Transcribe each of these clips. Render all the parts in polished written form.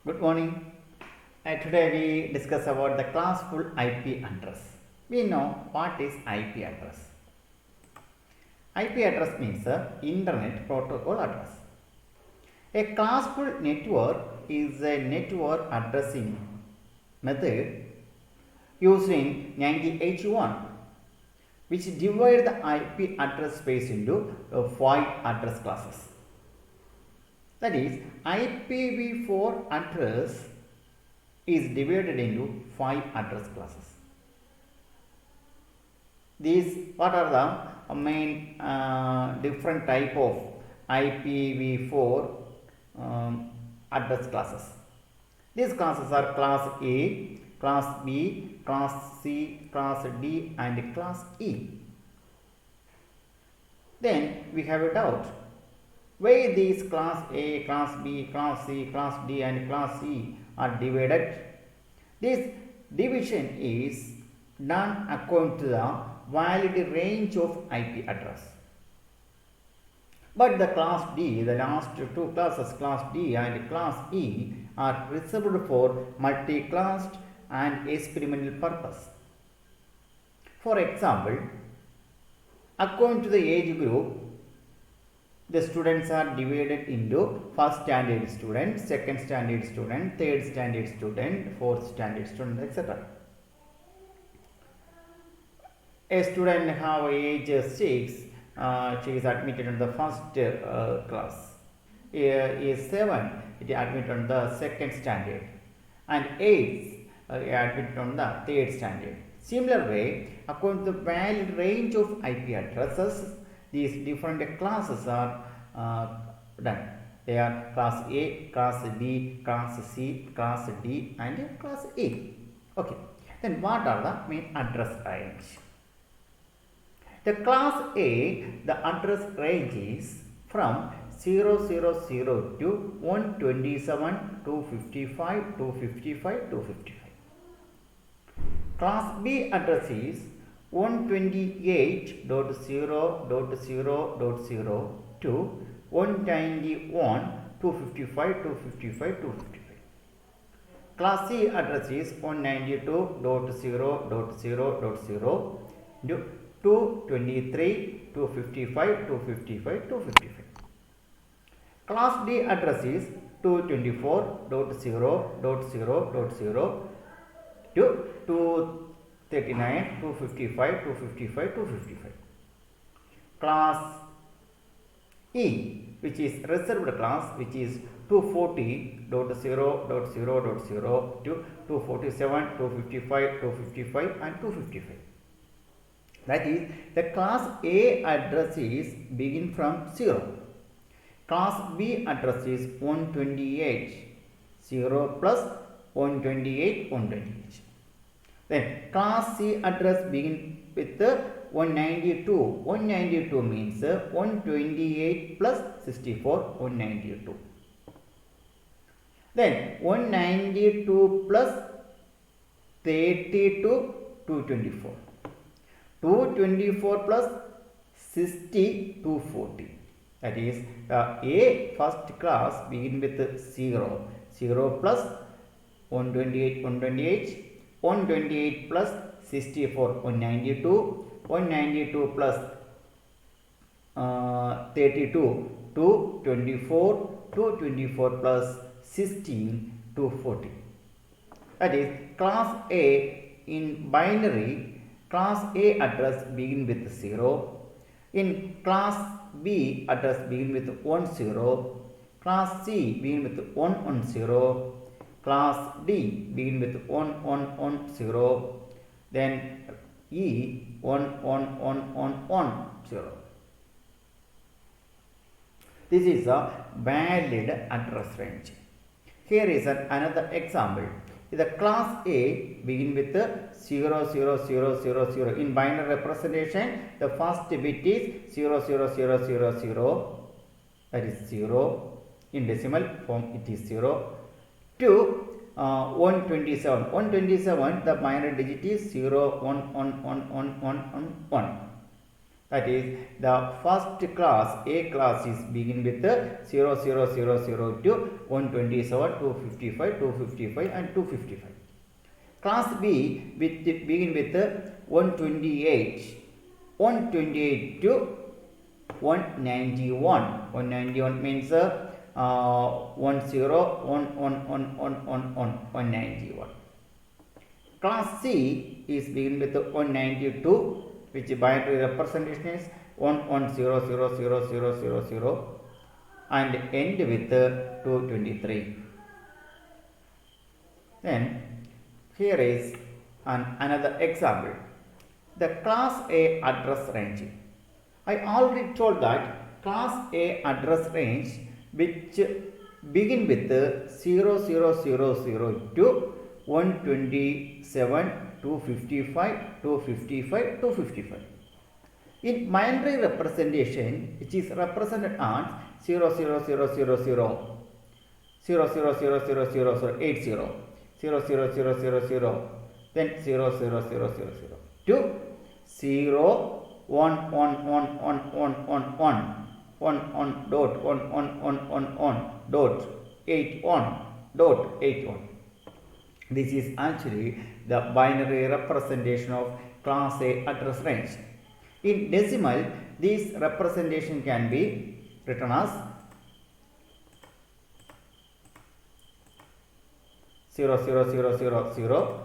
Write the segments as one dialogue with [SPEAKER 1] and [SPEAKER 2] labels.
[SPEAKER 1] Good morning. Today we discuss about the classful IP address. We know what is IP address. IP address means Internet Protocol address. A classful network is a network addressing method used in 1981 which divide the IP address space into 5 address classes. That is, IPv4 address is divided into 5 address classes. These what are the main different type of IPv4 address classes. These classes are class A, class B, class C, class D and class E. Then we have a doubt. Why these class A, class B, class C, class D and class E are divided? This division is done according to the valid range of IP address. But the class D, the last two classes, class D and class E, are reserved for multi-classed and experimental purpose. For example, according to the age group, the students are divided into first standard student, second standard student, third standard student, fourth standard student, etc. A student have age 6, she is admitted in the first class. Age 7, it is admitted on the second standard, and 8 admitted on the third standard. Similar way, according to the valid range of IP addresses, these different classes are done. They are class A, class B, class C, class D and class E. Okay. Then what are the main address range? The class A, the address range is from 000 to 127 to 55 to 55 to 55. Class B address is 128.0.0.0 to 191 to 55 to 55 to 55. Class C address is 192.0.0.0 to 223 to 55 to 55 to 55. Class D address is 224.0.0.0 to 239 to 55 to 55 to 55. Class E, which is reserved class, which is 240.0.0.0 to 247 to 55 to 55 and 255. That is, the class A address is begin from 0. Class B address is 128, 0 plus 128, 128. Then class C address begin with 192. 192 means 128 plus 64, 192. Then 192 plus 32, 224. 224 plus 60, 240. That is, A first class begin with 0. 0 plus 128, 128. 128 plus 64, 192. 192 plus 32, 224. 224 plus 16, 240. That is, class A in binary, class A address begin with 0. In class B address begin with 10. Class C begin with 110. Class D begin with 1110. Then E 11110. This is a valid address range. Here is another example. The class A begin with 00000. In binary representation, the first bit is 00000. That is 0. In decimal form, it is 0. To 127. 127, the binary digit is 0, 1, 1, 1, 1, 1, 1, 1. That is, the first class, A class, is begin with 00000 to 127, 255, 255 and 255. Class B begin with 128 to 191. 191 means 191. Class C is begin with 192, which binary representation is 11000000 and end with 223. Then here is another example. The class A address range. I already told that class A address range which begin with 0000 to 127, 255, 255, 255. In binary representation, which is represented as 00000, 0000080, 00000, then 00000 to 0 1 1 1 1 1 1 1 1 dot 1 1 1 1 1 dot 8 1 dot 8 1. This is actually the binary representation of class A address range. In decimal, this representation can be written as 00000.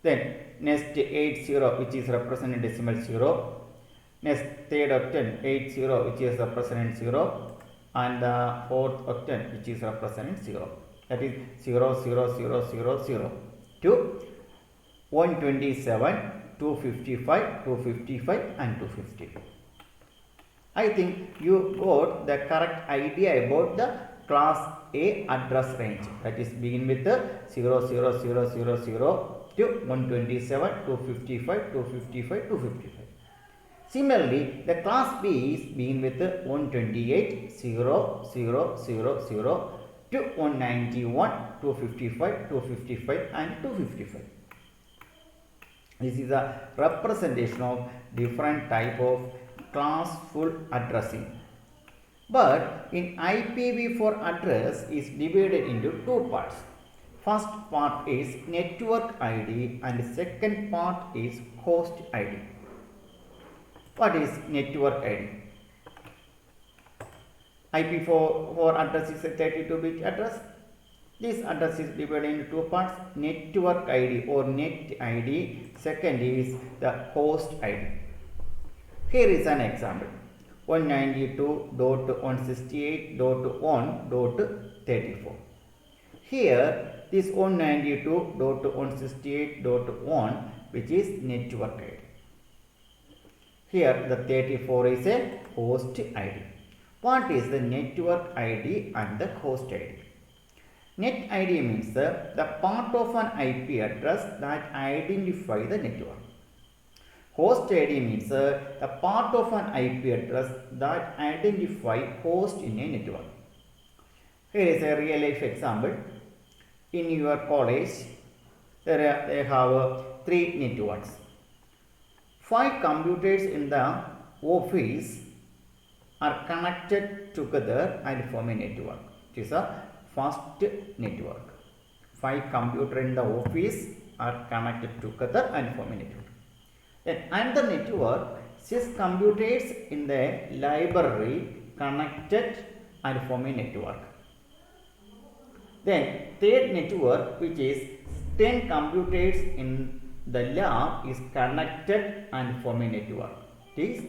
[SPEAKER 1] Then next 80, which is represented decimal 0. Next third octant 80, which is represented 0, and the fourth octant, which is represented 0. That is 00000 to 127, 255, 255 and 250. I think you got the correct idea about the class A address range. That is begin with 00000 to 127, 255, 255, 255. Similarly, the class B is begin with 128, 0000 to 191, 255, 255 and 255. This is a representation of different type of classful addressing. But in IPv4 address is divided into two parts. First part is network ID and second part is host ID. What is network ID? IPv4 address is a 32-bit address. This address is divided into two parts, network ID or net ID. Second is the host ID. Here is an example. 192.168.1.34. Here this 192.168.1 which is network ID. Here the 34 is a host ID. What is the network ID and the host ID? Net ID means the part of an IP address that identify the network. Host ID means the part of an IP address that identify host in a network. Here is a real life example. In your college, they have 3 networks. 5 computers in the office are connected together and form a network. It is a first network. 5 computers in the office are connected together and form a network. Then another network, 6 computers in the library connected and form a network. Then third network, which is 10 computers in the lab is connected and form a network. It is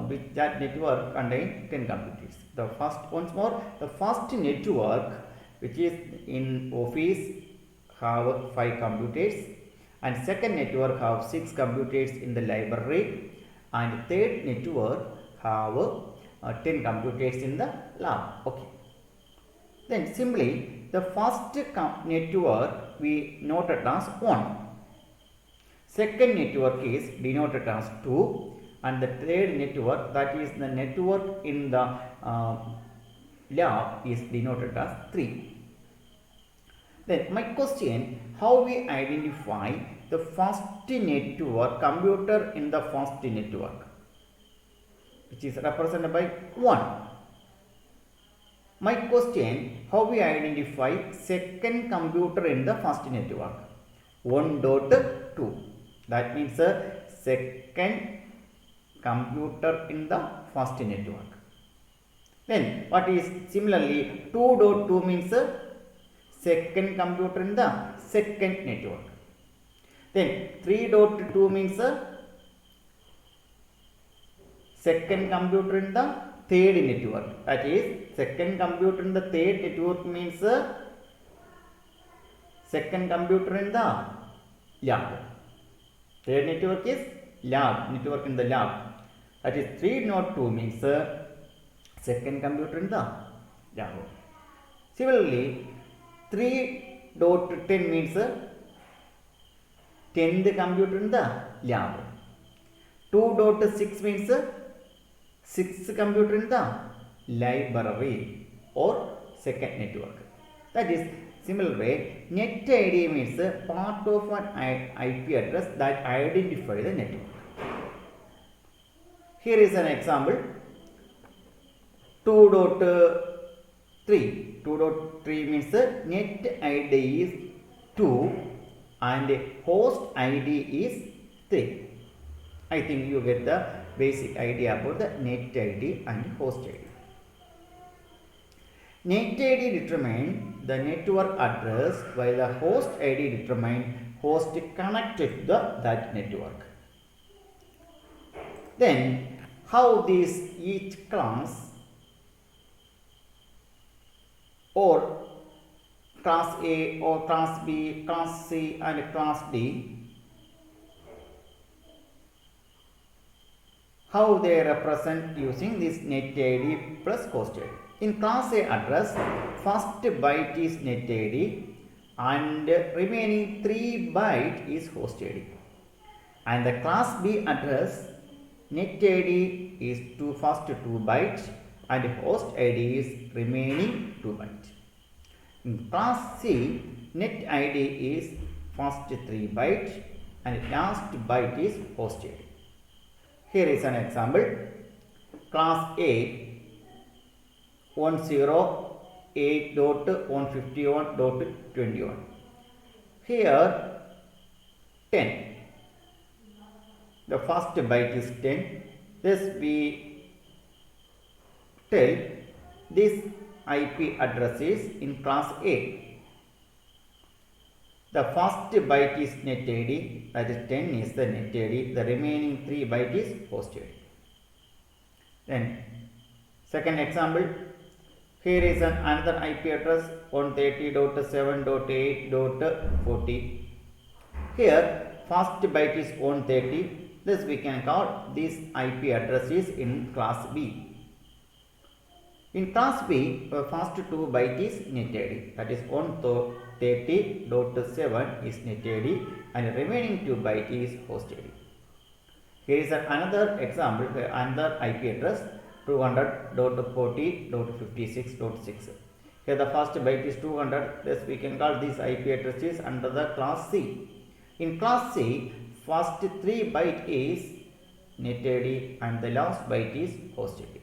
[SPEAKER 1] with that network contain 10 computers. The first, once more, the first network which is in office have 5 computers, and second network have 6 computers in the library, and third network have 10 computers in the lab. Okay. Then simply the first network we noted as 1. Second network is denoted as 2, and the third network, that is the network in the lab, is denoted as 3. Then my question, how we identify the first network, computer in the first network, which is represented by 1. My question, how we identify second computer in the first network? 1.2. That means second computer in the first network. Then what is similarly 2.2 means second computer in the second network. Then 3.2 means second computer in the third network. That is second computer in the third network means second computer in the lab. Third network is lab, network in the lab. That is 3.2 means second computer in the lab. Similarly, 3.10 means 10th computer in the lab. 2.6 means 6th computer in the library or second network. That is similar way, net ID means part of an IP address that identifies the network. Here is an example. 2.3. 2.3 means net ID is 2 and host ID is 3. I think you get the basic idea about the net ID and host ID. Net ID determines the network address while the host ID determines host connected to that network. Then how each class or class A or class B, class C and class D, how they represent using this net ID plus host ID. In class A address, first byte is net ID and remaining 3 byte is host ID. And the class B address, net ID is first 2 byte and host ID is remaining 2 byte. In class C, net ID is first 3 byte and last byte is host ID. Here is an example. Class A 108.151.21. Here 10. The first byte is 10. Thus we tell this IP address is in class A. The first byte is net ID, that is 10 is the net ID, the remaining 3 byte is host ID. Then second example, here is another IP address 130.7.8.40. Here first byte is 130, thus we can call this IP address is in class B. In class B, first 2 byte is net ID, that is 130.7 is net ID and remaining 2 byte is host ID. Here is another example, another IP address 200.40.56.6. Here the first byte is 200, thus we can call this IP address is under the class C. In class C, first 3 byte is net ID and the last byte is host ID.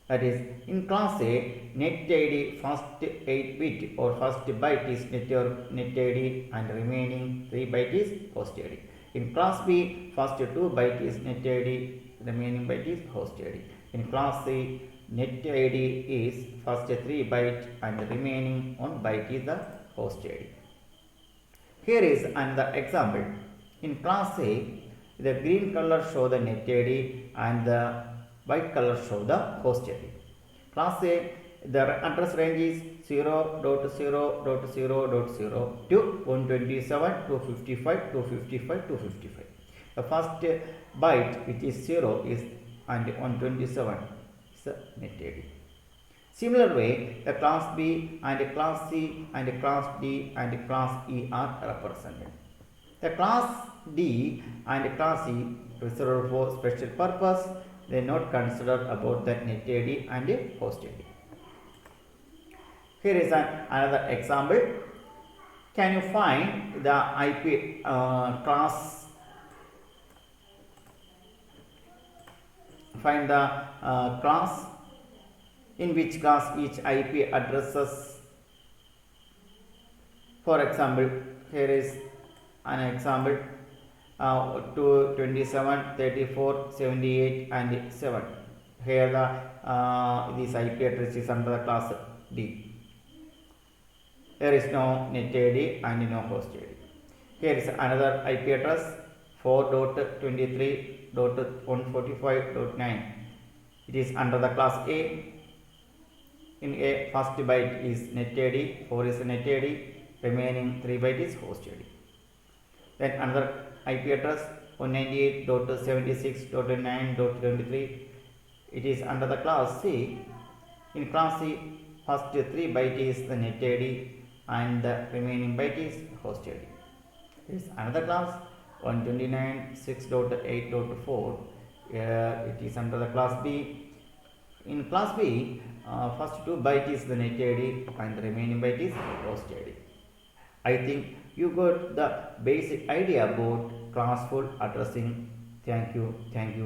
[SPEAKER 1] That is, in class A, net ID first 8 bit or first byte is net ID and remaining 3 byte is host ID. In class B, first 2 byte is net ID, remaining byte is host ID. In class C, net ID is first 3 byte and remaining 1 byte is the host ID. Here is another example. In class A, the green color show the net ID and the white color show the host ID. Class A, the address range is 0.0.0.0 to 127, 255, 255, 255. The first byte, which is 0, is and 127 is the net ID. Similar way, the class B and class C and class D and class E are represented. The class D and class E reserved for special purpose. They are not considered about the net ID and host ID. Here is another example. Can you find the IP class? Find the class in which class each IP addresses. For example, here is an example to 27, 34, 78 and 7. Here the this IP address is under the class D. There is no net ID and no host ID. Here is another IP address 4.23.145.9. It is under the class A. In A, first byte is net ID, 4 is net ID, remaining 3 byte is host ID. Then another IP address 198.76.9.23. It is under the class C. In class C, first 3 byte is the net ID and the remaining byte is host ID. There is another class 129.6.8.4. It is under the class B. In class B, first 2 byte is the net ID and the remaining byte is host ID. I think you got the basic idea about classful addressing. Thank you.